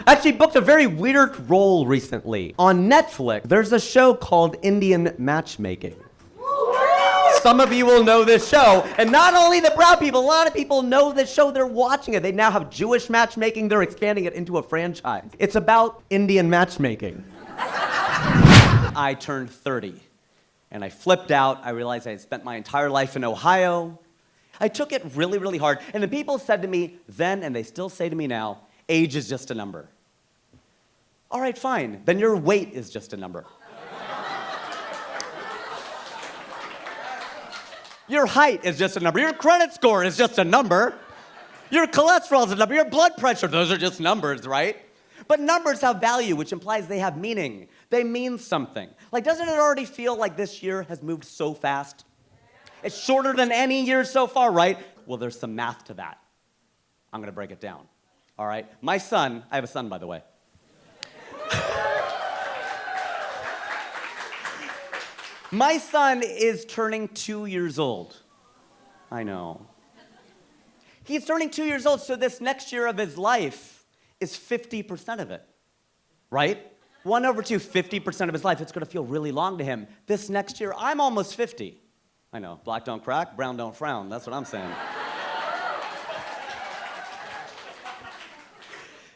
Actually booked a very weird role recently. On Netflix, there's a show called Indian Matchmaking. Some of you will know this show, and not only the brown people, a lot of people know this show, they're watching it. They now have Jewish matchmaking, they're expanding it into a franchise. It's about Indian matchmaking. I turned 30, and I flipped out. I realized I had spent my entire life in Ohio. I took it really, really hard, and the people said to me then, and they still say to me now, age is just a number. All right, fine, then your weight is just a number. Your height is just a number. Your credit score is just a number. Your cholesterol is a number. Your blood pressure, those are just numbers, right? But numbers have value, which implies they have meaning. They mean something. Like, doesn't it already feel like this year has moved so fast? It's shorter than any year so far, right? Well, there's some math to that. I'm gonna break it down, all right? My son, I have a son, by the way. My son is turning 2 years old. I know. He's turning 2 years old, so this next year of his life is 50% of it, right? 1/2, 50% of his life. It's gonna feel really long to him. This next year, I'm almost 50. I know, black don't crack, brown don't frown. That's what I'm saying.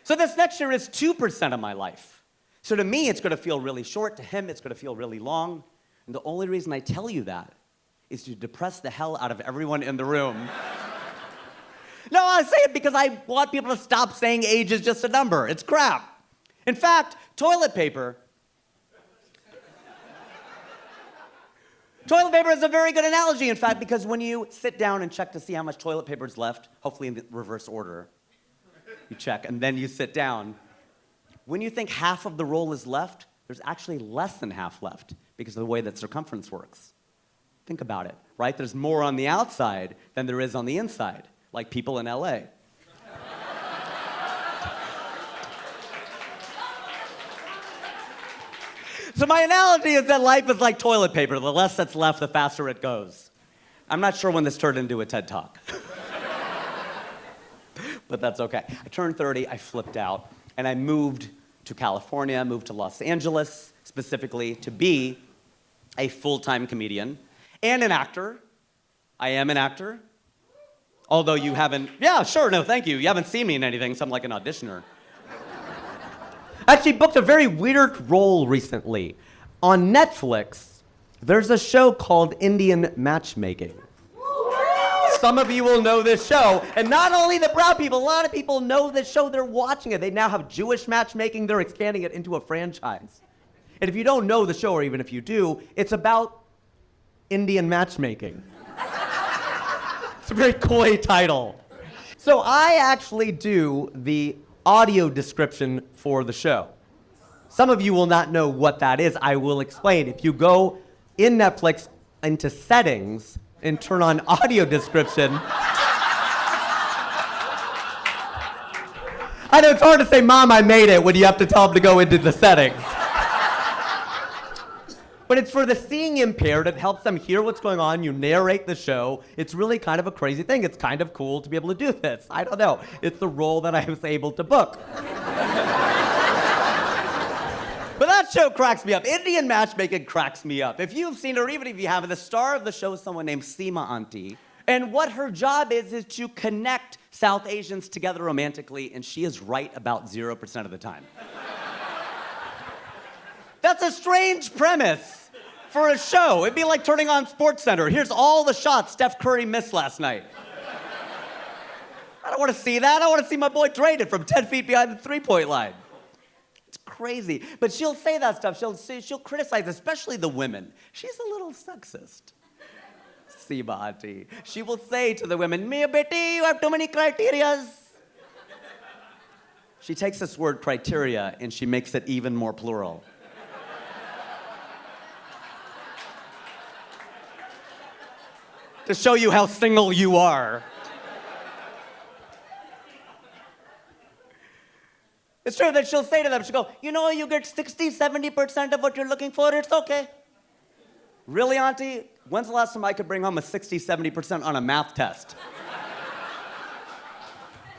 So this next year is 2% of my life. So to me, it's gonna feel really short. To him, it's gonna feel really long. And the only reason I tell you that is to depress the hell out of everyone in the room. No, I say it because I want people to stop saying age is just a number. It's crap. In fact, toilet paper is a very good analogy, in fact, because when you sit down and check to see how much toilet paper is left, hopefully in the reverse order, you check, and then you sit down. When you think half of the roll is left, there's actually less than half left because of the way that circumference works. Think about it, right? There's more on the outside than there is on the inside, like people in LA. So my analogy is that life is like toilet paper. The less that's left, the faster it goes. I'm not sure when this turned into a TED Talk. But that's okay. I turned 30, I flipped out, and I moved to California, moved to Los Angeles, specifically to be a full-time comedian and an actor. I am an actor. Although you haven't, yeah, sure, no, thank you. You haven't seen me in anything, so I'm like an auditioner. Actually booked a very weird role recently. On Netflix, there's a show called Indian Matchmaking. Some of you will know this show, and not only the brown people, a lot of people know this show, they're watching it. They now have Jewish matchmaking, they're expanding it into a franchise. And if you don't know the show, or even if you do, it's about Indian matchmaking. It's a very coy title. So I actually do the audio description for the show. Some of you will not know what that is. I will explain. If you go in Netflix into settings and turn on audio description. I know it's hard to say, Mom, I made it, when you have to tell them to go into the settings. But it's for the seeing impaired. It helps them hear what's going on. You narrate the show. It's really kind of a crazy thing. It's kind of cool to be able to do this. I don't know. It's the role that I was able to book. But that show cracks me up. Indian matchmaking cracks me up. If you've seen it, or even if you haven't, the star of the show is someone named Seema Auntie. And what her job is to connect South Asians together romantically, and she is right about 0% of the time. That's a strange premise for a show. It'd be like turning on SportsCenter. Here's all the shots Steph Curry missed last night. I don't want to see that. I want to see my boy traded from 10 feet behind the three-point line. It's crazy. But she'll say that stuff. She'll criticize, especially the women. She's a little sexist. Seema Auntie. She will say to the women, "Mia beti, you have too many criterias." She takes this word criteria and she makes it even more plural. To show you how single you are. It's true that she'll say to them, she'll go, "You know, you get 60, 70% of what you're looking for, it's okay." Really, Auntie? When's the last time I could bring home a 60, 70% on a math test?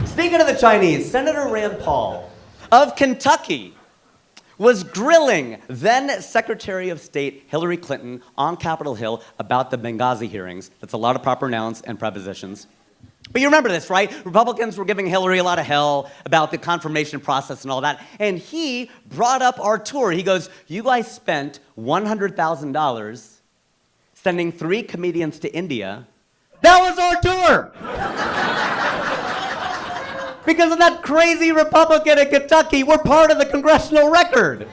Speaking of the Chinese, Senator Rand Paul of Kentucky was grilling then Secretary of State Hillary Clinton on Capitol Hill about the Benghazi hearings. That's a lot of proper nouns and prepositions. But you remember this, right? Republicans were giving Hillary a lot of hell about the confirmation process and all that. And he brought up our tour. He goes, you guys spent $100,000 sending 3 comedians to India. That was our tour! Because of that crazy Republican in Kentucky, we're part of the congressional record.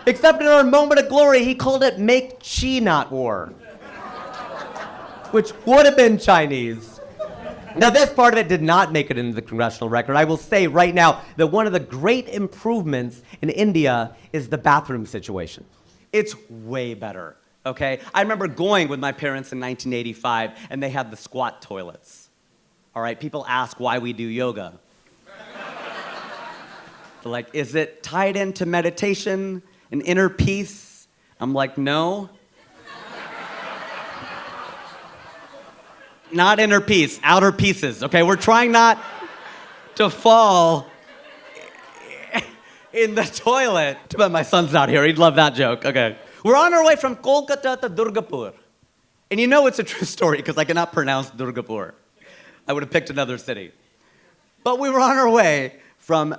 Except in our moment of glory, he called it Make Chi Not War, which would have been Chinese. Now, this part of it did not make it into the congressional record. I will say right now that one of the great improvements in India is the bathroom situation. It's way better, okay? I remember going with my parents in 1985, and they had the squat toilets. All right, people ask why we do yoga. They're like, is it tied into meditation and inner peace? I'm like, no. Not inner peace, outer pieces, okay? We're trying not to fall in the toilet. Too bad my son's not here, he'd love that joke, okay. We're on our way from Kolkata to Durgapur. And you know it's a true story because I cannot pronounce Durgapur. I would have picked another city. But we were on our way from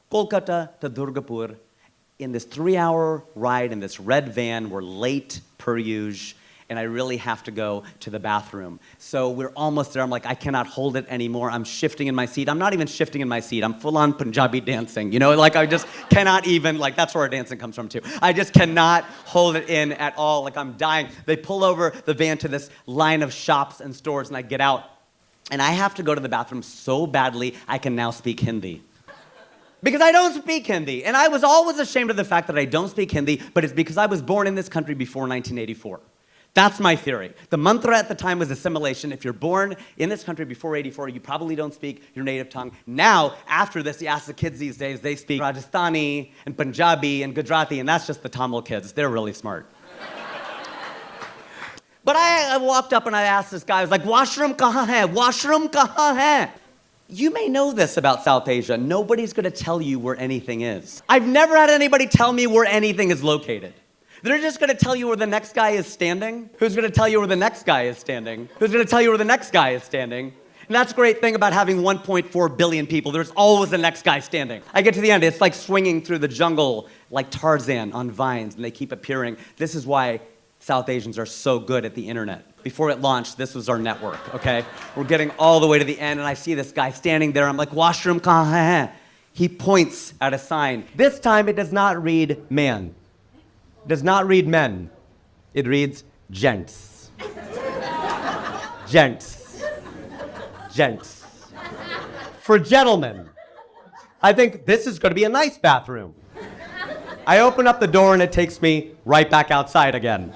Kolkata to Durgapur in this 3-hour ride in this red van. We're late per usual, and I really have to go to the bathroom. So we're almost there. I'm like, I cannot hold it anymore. I'm shifting in my seat. I'm not even shifting in my seat. I'm full-on Punjabi dancing. You know, like I just cannot even, like that's where our dancing comes from too. I just cannot hold it in at all. Like I'm dying. They pull over the van to this line of shops and stores, and I get out. And I have to go to the bathroom so badly, I can now speak Hindi. Because I don't speak Hindi. And I was always ashamed of the fact that I don't speak Hindi, but it's because I was born in this country before 1984. That's my theory. The mantra at the time was assimilation. If you're born in this country before 84, you probably don't speak your native tongue. Now, after this, you ask the kids these days, they speak Rajasthani and Punjabi and Gujarati, and that's just the Tamil kids. They're really smart. But I walked up and I asked this guy, I was like, washroom kahan hai? Washroom kahan hai? You may know this about South Asia. Nobody's gonna tell you where anything is. I've never had anybody tell me where anything is located. They're just gonna tell you where the next guy is standing. Who's gonna tell you where the next guy is standing? Who's gonna tell you where the next guy is standing? And that's the great thing about having 1.4 billion people. There's always the next guy standing. I get to the end, it's like swinging through the jungle like Tarzan on vines, and they keep appearing. This is why South Asians are so good at the internet. Before it launched, this was our network, okay? We're getting all the way to the end, and I see this guy standing there. I'm like, washroom kahan hai? He points at a sign. This time, it does not read man. It does not read men. It reads gents. Gents. Gents. For gentlemen. I think this is gonna be a nice bathroom. I open up the door and it takes me right back outside again.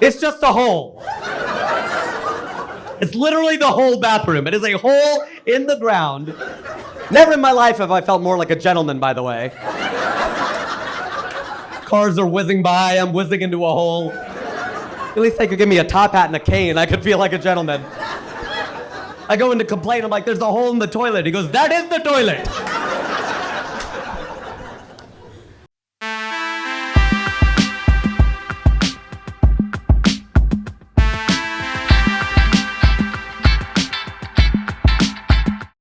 It's just a hole. It's literally the whole bathroom. It is a hole in the ground. Never in my life have I felt more like a gentleman, by the way. Cars are whizzing by, I'm whizzing into a hole. At least they could give me a top hat and a cane, I could feel like a gentleman. I go in to complain, I'm like, there's a hole in the toilet. He goes, that is the toilet.